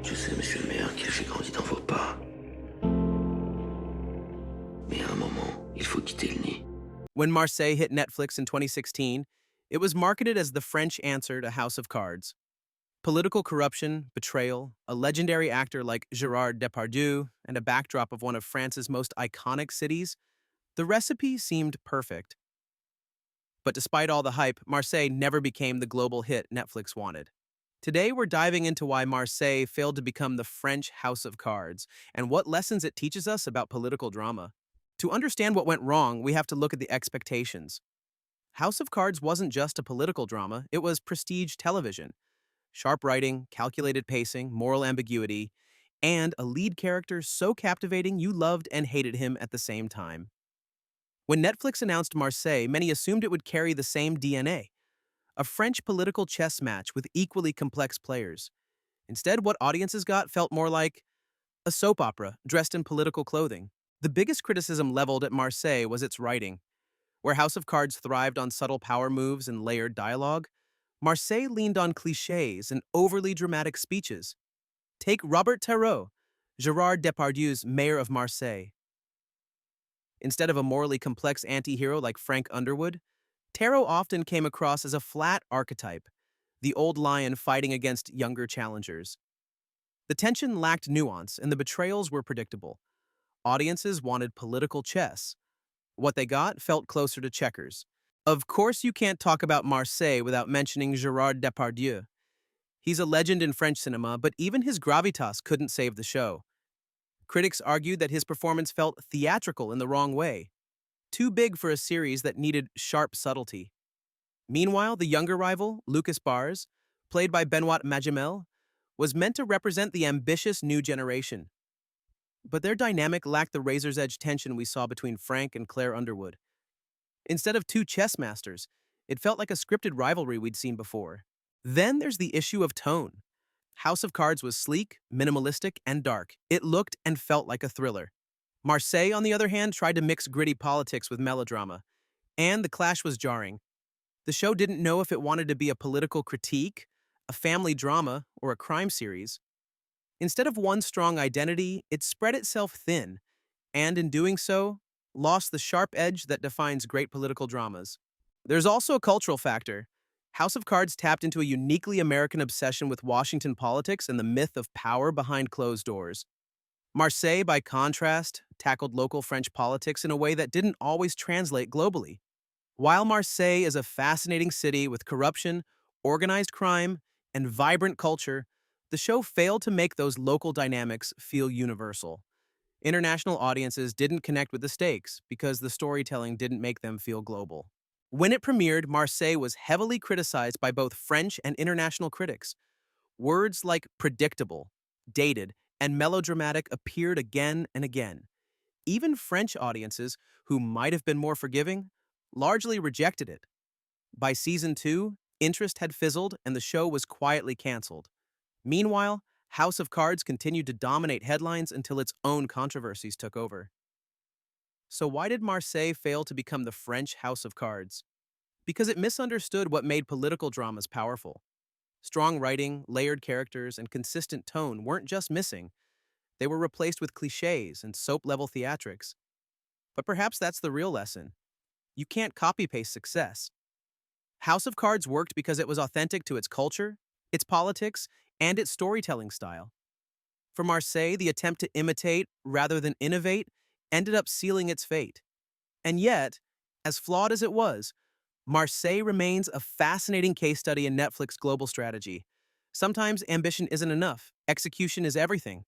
Je sais, monsieur le maire, qu'il j'ai grandi dans vos pas. Mais à un moment, il faut quitter le nid. When Marseille hit Netflix in 2016, it was marketed as the French answer to House of Cards. Political corruption, betrayal, a legendary actor like Gérard Depardieu, and a backdrop of one of France's most iconic cities, the recipe seemed perfect. But despite all the hype, Marseille never became the global hit Netflix wanted. Today, we're diving into why Marseille failed to become the French House of Cards and what lessons it teaches us about political drama. To understand what went wrong, we have to look at the expectations. House of Cards wasn't just a political drama, it was prestige television. Sharp writing, calculated pacing, moral ambiguity, and a lead character so captivating you loved and hated him at the same time. When Netflix announced Marseille, many assumed it would carry the same DNA, a French political chess match with equally complex players. Instead, what audiences got felt more like a soap opera dressed in political clothing. The biggest criticism leveled at Marseille was its writing. Where House of Cards thrived on subtle power moves and layered dialogue, Marseille leaned on cliches and overly dramatic speeches. Take Robert Tarot, Gérard Depardieu's mayor of Marseille. Instead of a morally complex anti-hero like Frank Underwood, Tarot often came across as a flat archetype, the old lion fighting against younger challengers. The tension lacked nuance and the betrayals were predictable. Audiences wanted political chess. What they got felt closer to checkers. Of course, you can't talk about Marseille without mentioning Gérard Depardieu. He's a legend in French cinema, but even his gravitas couldn't save the show. Critics argued that his performance felt theatrical in the wrong way, too big for a series that needed sharp subtlety. Meanwhile, the younger rival, Lucas Bars, played by Benoit Magimel, was meant to represent the ambitious new generation. But their dynamic lacked the razor's edge tension we saw between Frank and Claire Underwood. Instead of two chess masters, it felt like a scripted rivalry we'd seen before. Then there's the issue of tone. House of Cards was sleek, minimalistic, and dark. It looked and felt like a thriller. Marseille, on the other hand, tried to mix gritty politics with melodrama, and the clash was jarring. The show didn't know if it wanted to be a political critique, a family drama, or a crime series. Instead of one strong identity, it spread itself thin, and in doing so, lost the sharp edge that defines great political dramas. There's also a cultural factor. House of Cards tapped into a uniquely American obsession with Washington politics and the myth of power behind closed doors. Marseille, by contrast, tackled local French politics in a way that didn't always translate globally. While Marseille is a fascinating city with corruption, organized crime, and vibrant culture, the show failed to make those local dynamics feel universal. International audiences didn't connect with the stakes because the storytelling didn't make them feel global. When it premiered, Marseille was heavily criticized by both French and international critics. Words like predictable, dated, and melodramatic appeared again and again. Even French audiences, who might have been more forgiving, largely rejected it. By season 2, interest had fizzled and the show was quietly canceled. Meanwhile, House of Cards continued to dominate headlines until its own controversies took over. So why did Marseille fail to become the French House of Cards? Because it misunderstood what made political dramas powerful. Strong writing, layered characters, and consistent tone weren't just missing, they were replaced with cliches and soap-level theatrics. But perhaps that's the real lesson. You can't copy-paste success. House of Cards worked because it was authentic to its culture, its politics, and its storytelling style. For Marseille, the attempt to imitate rather than innovate ended up sealing its fate. And yet, as flawed as it was, Marseille remains a fascinating case study in Netflix's global strategy. Sometimes ambition isn't enough, execution is everything.